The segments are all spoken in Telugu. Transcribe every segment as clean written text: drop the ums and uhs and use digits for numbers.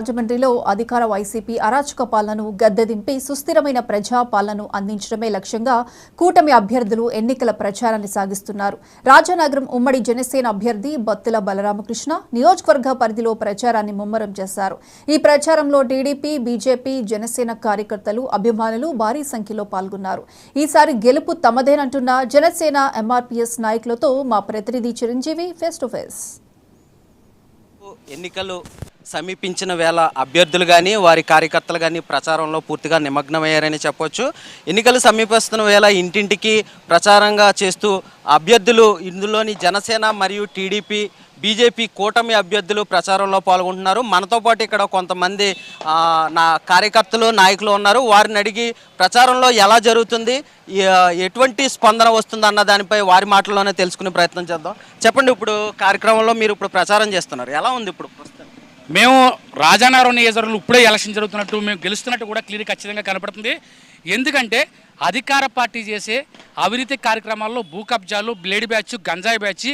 రాజమండ్రిలో అధికార వైసీపీ అరాచక పాలనను గద్దెదింపి సుస్థిరమైన ప్రజా పాలనను అందించడమే లక్ష్యంగా కూటమి అభ్యర్థులు ఎన్నికల ప్రచారాన్ని సాగిస్తున్నారు. రాజానగరం ఉమ్మడి జనసేన అభ్యర్థి బత్తుల బలరామకృష్ణ నియోజకవర్గ పరిధిలో ప్రచారాన్ని ముమ్మరం చేశారు. ఈ ప్రచారంలో టీడీపీ, బీజేపీ, జనసేన కార్యకర్తలు, అభిమానులు భారీ సంఖ్యలో పాల్గొన్నారు. ఈసారి గెలుపు తమదేనంటున్న జనసేన ఎంఆర్పీఎస్ నాయకులతో మా ప్రతినిధి చిరంజీవి ఫేస్ టు ఫేస్. ఎన్నికలు సమీపించిన వేళ అభ్యర్థులు కానీ వారి కార్యకర్తలు కానీ ప్రచారంలో పూర్తిగా నిమగ్నమయ్యారని చెప్పొచ్చు. ఎన్నికలు సమీపిస్తున్న వేళ ఇంటింటికి ప్రచారంగా చేస్తూ అభ్యర్థులు ఇందులోని జనసేన మరియు టీడీపీ, బీజేపీ కూటమి అభ్యర్థులు ప్రచారంలో పాల్గొంటున్నారు. మనతో పాటు ఇక్కడ కొంతమంది నా కార్యకర్తలు, నాయకులు ఉన్నారు. వారిని అడిగి ప్రచారంలో ఎలా జరుగుతుంది, ఎటువంటి స్పందన వస్తుంది అన్న దానిపై వారి మాటల్లోనే తెలుసుకునే ప్రయత్నం చేద్దాం. చెప్పండి, ఇప్పుడు కార్యక్రమంలో మీరు ఇప్పుడు ప్రచారం చేస్తున్నారు, ఎలా ఉంది ఇప్పుడు? మేము రాజానగరం నియోజకవర్గంలో ఇప్పుడే ఎలక్షన్ జరుగుతున్నట్టు, మేము గెలుస్తున్నట్టు కూడా క్లియర్ ఖచ్చితంగా కనపడుతుంది. ఎందుకంటే అధికార పార్టీ చేసే అవినీతి కార్యక్రమాల్లో భూ కబ్జాలు, బ్లేడ్ బ్యాచ్, గంజాయి బ్యాచ్,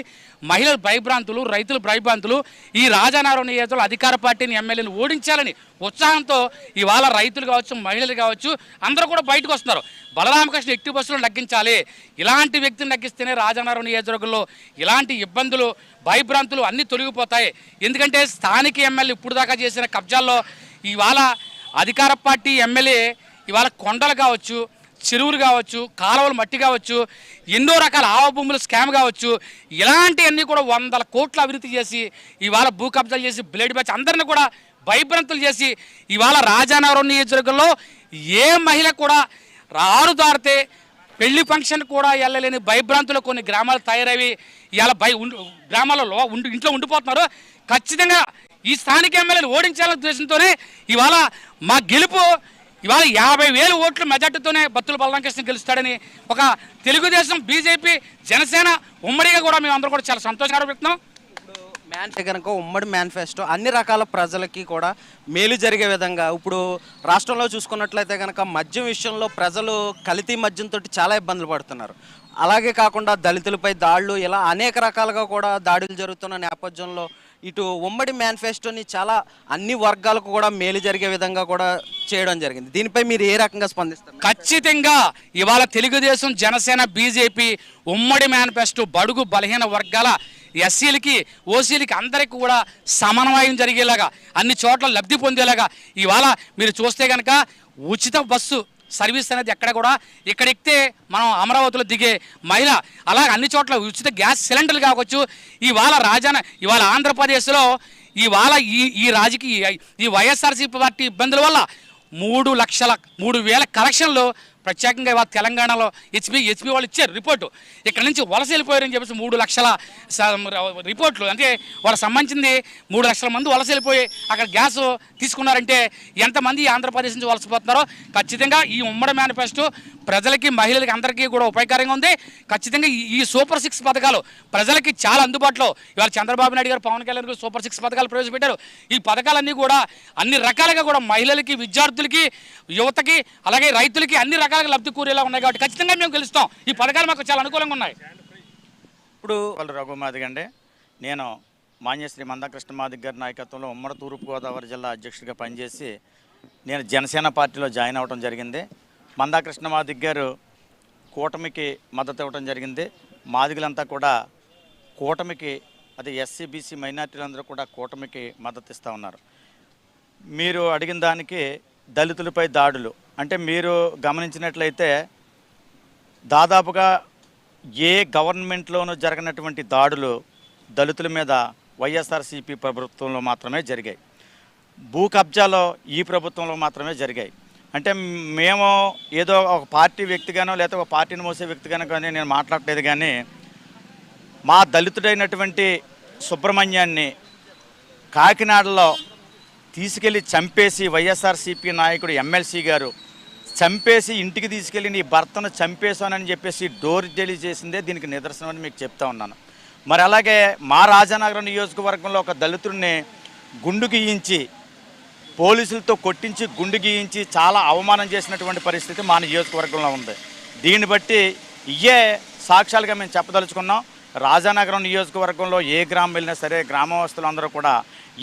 మహిళలు భయభ్రాంతులు, రైతులు భయభ్రాంతులు, ఈ రాజానగరం నియోజకవర్గంలో అధికార పార్టీని, ఎమ్మెల్యేని ఓడించాలని ఉత్సాహంతో ఇవాళ రైతులు కావచ్చు, మహిళలు కావచ్చు, అందరూ కూడా బయటకు వస్తున్నారు. బలరామకృష్ణ ఎట్టి బస్సులు నగ్గించాలి, ఇలాంటి వ్యక్తిని నగ్గిస్తేనే రాజానగరం నియోజకవర్గంలో ఇలాంటి ఇబ్బందులు, భయభ్రాంతులు అన్నీ తొలగిపోతాయి. ఎందుకంటే స్థానిక ఎమ్మెల్యే ఇప్పుడు దాకా చేసిన కబ్జాల్లో ఇవాళ అధికార పార్టీ ఎమ్మెల్యే ఇవాళ కొండలు కావచ్చు, చెరువులు కావచ్చు, కాలువలు మట్టి కావచ్చు, ఎన్నో రకాల ఆవ భూములు స్కామ్ కావచ్చు, ఇలాంటివన్నీ కూడా 100 కోట్ల అభివృద్ధి చేసి ఇవాళ భూ కబ్జాలు చేసి బ్లేడ్ బ్యాచ్ అందరినీ కూడా భయభ్రాంతులు చేసి ఇవాళ రాజానగరం నియోజకవర్గంలో ఏ మహిళ కూడా రారు దారితే పెళ్లి ఫంక్షన్ కూడా వెళ్ళలేని భయభ్రాంతులు కొన్ని గ్రామాలు తయారవి ఇవాళ గ్రామాలలో ఇంట్లో ఉండిపోతున్నారు. ఖచ్చితంగా ఈ స్థానిక ఎమ్మెల్యేలు ఓడించాలనే ఉద్దేశంతోనే ఇవాళ మా గెలుపు ఇవాళ 50,000 ఓట్ల మెజార్టీతోనే బత్తుల బలరామకృష్ణ గెలుస్తాడని ఒక తెలుగుదేశం, బీజేపీ, జనసేన ఉమ్మడిగా కూడా మేము అందరూ కూడా చాలా సంతోషంగా పెడుతున్నాం. కనుక ఉమ్మడి మేనిఫెస్టో అన్ని రకాల ప్రజలకి కూడా మేలు జరిగే విధంగా, ఇప్పుడు రాష్ట్రంలో చూసుకున్నట్లయితే కనుక మద్యం విషయంలో ప్రజలు కల్తీ మద్యంతో చాలా ఇబ్బందులు పడుతున్నారు. అలాగే కాకుండా దళితులపై దాడులు, ఇలా అనేక రకాలుగా కూడా దాడులు జరుగుతున్న నేపథ్యంలో ఇటు ఉమ్మడి మేనిఫెస్టోని చాలా అన్ని వర్గాలకు కూడా మేలు జరిగే విధంగా కూడా చేయడం జరిగింది. దీనిపై మీరు ఏ రకంగా స్పందిస్తారు? ఖచ్చితంగా ఇవాళ తెలుగుదేశం, జనసేన, బీజేపీ ఉమ్మడి మేనిఫెస్టో బడుగు బలహీన వర్గాల ఎస్సీలకి, ఓసీలకి అందరికీ కూడా సమన్వయం జరిగేలాగా, అన్ని చోట్ల లబ్ధి పొందేలాగా ఇవాళ మీరు చూస్తే కనుక ఉచిత బస్సు సర్వీస్ అనేది ఎక్కడ కూడా, ఇక్కడ ఎక్కితే మనం అమరావతిలో దిగే మహిళ, అలాగే అన్ని చోట్ల ఉచిత గ్యాస్ సిలిండర్లు కావచ్చు. ఇవాళ ఆంధ్రప్రదేశ్లో ఇవాళ ఈ రాజకీయ ఈ వైఎస్ఆర్సీపీ పార్టీ ఇబ్బందుల వల్ల 3,03,000 కలెక్షన్లు ప్రత్యేకంగా ఇవాళ తెలంగాణలో హెచ్పి వాళ్ళు ఇచ్చారు రిపోర్టు. ఇక్కడ నుంచి వలస వెళ్ళిపోయారని చెప్పేసి 3 లక్షల రిపోర్ట్లు, అంటే వాళ్ళకి సంబంధించింది 3 లక్షల మంది వలస వెళ్ళిపోయి అక్కడ గ్యాస్ తీసుకున్నారంటే ఎంతమంది ఆంధ్రప్రదేశ్ నుంచి వలసపోతున్నారో. ఖచ్చితంగా ఈ ఉమ్మడి మేనిఫెస్టో ప్రజలకి, మహిళలకి అందరికీ కూడా ఉపయోగకరంగా ఉంది. ఖచ్చితంగా ఈ సూపర్ 6 పథకాలు ప్రజలకి చాలా అందుబాటులో. ఇవాళ చంద్రబాబు నాయుడు గారు, పవన్ కళ్యాణ్ గారు సూపర్ 6 పథకాలు ప్రవేశపెట్టారు. ఈ పథకాలన్నీ కూడా అన్ని రకాలుగా కూడా మహిళలకి, విద్యార్థులకి, యువతకి, అలాగే రైతులకి అన్ని రకాలుగా లబ్ధి కూరేలా ఉన్నాయి. కాబట్టి ఖచ్చితంగా మేము గెలుస్తాం. ఈ పథకాలు మాకు చాలా అనుకూలంగా ఉన్నాయి. ఇప్పుడు రఘుమాదిగ అండి, నేను మాన్యశ్రీ మందాకృష్ణ మాదిగ గారి నాయకత్వంలో ఉమ్మడి తూర్పుగోదావరి జిల్లా అధ్యక్షుడిగా పనిచేసి నేను జనసేన పార్టీలో జాయిన్ అవ్వడం జరిగింది. మందాకృష్ణ మాదిగ గారు కూటమికి మద్దతు ఇవ్వడం జరిగింది. మాదిగలంతా కూడా కూటమికి, అది ఎస్సీ, బీసీ, మైనార్టీలందరూ కూడా కూటమికి మద్దతు ఇస్తూ ఉన్నారు. మీరు అడిగిన దానికి దళితులపై దాడులు అంటే మీరు గమనించినట్లయితే దాదాపుగా ఏ గవర్నమెంట్లోనూ జరగనటువంటి దాడులు దళితుల మీద వైఎస్ఆర్సీపీ ప్రభుత్వంలో మాత్రమే జరిగాయి. భూ కబ్జాలో ఈ ప్రభుత్వంలో మాత్రమే జరిగాయి. అంటే మేము ఏదో ఒక పార్టీ వ్యక్తిగానో లేకపోతే ఒక పార్టీని మోసే వ్యక్తిగానో కానీ నేను మాట్లాడలేదు, కానీ మా దళితుడైనటువంటి సుబ్రహ్మణ్యాన్ని కాకినాడలో తీసుకెళ్ళి చంపేసి, వైఎస్ఆర్సీపీ నాయకుడు ఎమ్మెల్సీ గారు చంపేసి ఇంటికి తీసుకెళ్ళి నీ భర్తను చంపేశానని చెప్పేసి డోర్ డెలివరీ చేసిందే దీనికి నిదర్శనం అని మీకు చెప్తా ఉన్నాను. మరి అలాగే మా రాజానగరం నియోజకవర్గంలో ఒక దళితుడిని గుండు గీయించి, పోలీసులతో కొట్టించి గుండు గీయించి చాలా అవమానం చేసినటువంటి పరిస్థితి మా నియోజకవర్గంలో ఉంది. దీన్ని బట్టి ఇయే సాక్ష్యాలుగా మేము చెప్పదలుచుకున్నాం. రాజానగరం నియోజకవర్గంలో ఏ గ్రామం వెళ్ళినా సరే గ్రామవాసులందరూ కూడా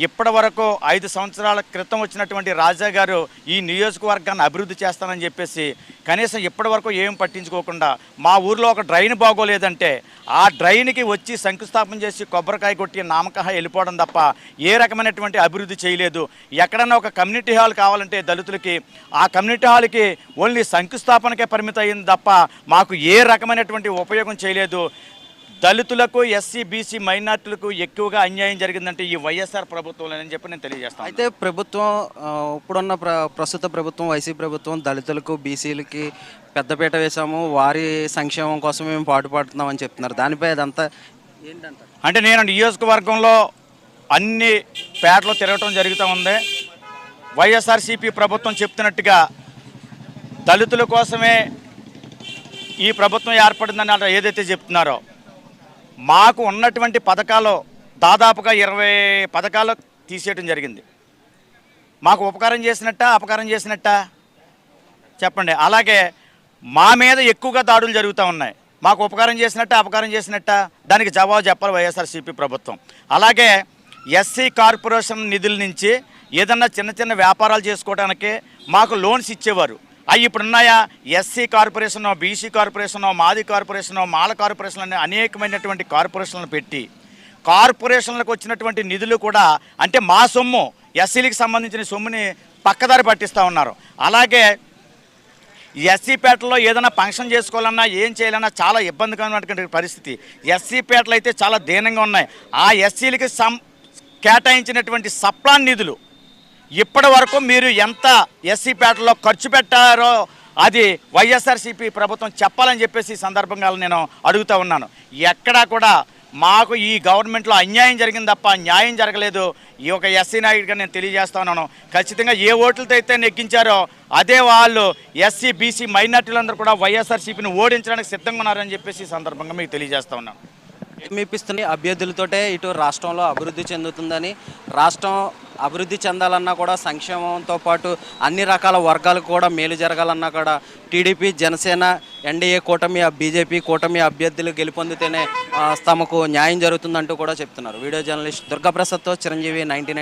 ఇప్పటి వరకు 5 సంవత్సరాల క్రితం వచ్చినటువంటి రాజా గారు ఈ నియోజకవర్గాన్ని అభివృద్ధి చేస్తానని చెప్పేసి కనీసం ఇప్పటి వరకు ఏం పట్టించుకోకుండా మా ఊర్లో ఒక డ్రైన్ బాగోలేదంటే ఆ డ్రైన్కి వచ్చి శంకుస్థాపన చేసి కొబ్బరికాయ కొట్టి నామకహ వెళ్ళిపోవడం తప్ప ఏ రకమైనటువంటి అభివృద్ధి చేయలేదు. ఎక్కడన్నా ఒక కమ్యూనిటీ హాల్ కావాలంటే దళితులకి ఆ కమ్యూనిటీ హాల్కి ఓన్లీ శంకుస్థాపనకే పరిమితం అయింది తప్ప మాకు ఏ రకమైనటువంటి ఉపయోగం చేయలేదు. దళితులకు, ఎస్సీ, బీసీ, మైనార్టీలకు ఎక్కువగా అన్యాయం జరిగిందంటే ఈ వైఎస్ఆర్ ప్రభుత్వంలోనని చెప్పి నేను తెలియజేస్తాను. అయితే ప్రభుత్వం ఇప్పుడున్న ప్రస్తుత ప్రభుత్వం వైసీపీ ప్రభుత్వం దళితులకు బీసీలకి పెద్దపీట వేసాము, వారి సంక్షేమం కోసం మేము పాటుపడుతున్నామని చెప్తున్నారు. దానిపై అదంతా ఏంటంటారు? అంటే నేను నియోజకవర్గంలో అన్ని పేటలో తిరగటం జరుగుతూ ఉంది. వైఎస్ఆర్సీపీ ప్రభుత్వం చెప్తున్నట్టుగా దళితుల కోసమే ఈ ప్రభుత్వం ఏర్పడిందని ఏదైతే చెప్తున్నారో మాకు ఉన్నటువంటి పథకాలు దాదాపుగా 20 పథకాలు తీసేయడం జరిగింది. మాకు ఉపకారం చేసినట్ట అపకారం చేసినట్ట చెప్పండి. అలాగే మా మీద ఎక్కువగా దాడులు జరుగుతూ ఉన్నాయి. మాకు ఉపకారం చేసినట్ట అపకారం చేసినట్ట దానికి జవాబు చెప్పాలి వైఎస్ఆర్సీపీ ప్రభుత్వం. అలాగే ఎస్సీ కార్పొరేషన్ నిధుల నుంచి ఏదన్నా చిన్న చిన్న వ్యాపారాలు చేసుకోవడానికి మాకు లోన్స్ ఇచ్చేవారు. అవి ఇప్పుడు ఉన్నాయా? ఎస్సీ కార్పొరేషను, బీసీ కార్పొరేషను, మాది కార్పొరేషను, మాల కార్పొరేషన్ అనే అనేకమైనటువంటి కార్పొరేషన్లను పెట్టి కార్పొరేషన్లకు వచ్చినటువంటి నిధులు కూడా అంటే మా సొమ్ము ఎస్సీలకు సంబంధించిన సొమ్ముని పక్కదారి పట్టిస్తూ ఉన్నారు. అలాగే ఎస్సీపేటలో ఏదైనా ఫంక్షన్ చేసుకోవాలన్నా ఏం చేయాలన్నా చాలా ఇబ్బందికరమైనటువంటి పరిస్థితి. ఎస్సీపేటలు అయితే చాలా దీనంగా ఉన్నాయి. ఆ ఎస్సీలకి కేటాయించినటువంటి సప్లాన్ నిధులు ఇప్పటి వరకు మీరు ఎంత ఎస్సీపేటలో ఖర్చు పెట్టారో అది వైఎస్ఆర్సీపీ ప్రభుత్వం చెప్పాలని చెప్పేసి ఈ సందర్భంగా నేను అడుగుతూ ఉన్నాను. ఎక్కడా కూడా మాకు ఈ గవర్నమెంట్లో అన్యాయం జరిగింది తప్ప న్యాయం జరగలేదు. ఈ ఒక ఎస్సీ నాయకుడిగా నేను తెలియజేస్తా ఉన్నాను. ఖచ్చితంగా ఏ ఓట్లతో అయితే నెగ్గించారో అదే వాళ్ళు ఎస్సీ, బీసీ, మైనార్టీలందరూ కూడా వైఎస్ఆర్సీపీని ఓడించడానికి సిద్ధంగా ఉన్నారని చెప్పేసి ఈ సందర్భంగా మీకు తెలియజేస్తా ఉన్నాను. సమీపిస్తున్న అభ్యర్థులతోటే ఇటు రాష్ట్రంలో అభివృద్ధి చెందుతుందని, రాష్ట్రం అభివృద్ధి చెందాలన్నా కూడా సంక్షేమంతో పాటు అన్ని రకాల వర్గాలకు కూడా మేలు జరగాలన్నా కూడా టీడీపీ, జనసేన, ఎన్డీఏ కూటమి, బీజేపీ కూటమి అభ్యర్థులు గెలుపొందితేనే తమకు న్యాయం జరుగుతుందంటూ కూడా చెప్తున్నారు. వీడియో జర్నలిస్ట్ దుర్గాప్రసాద్తో చిరంజీవి 99.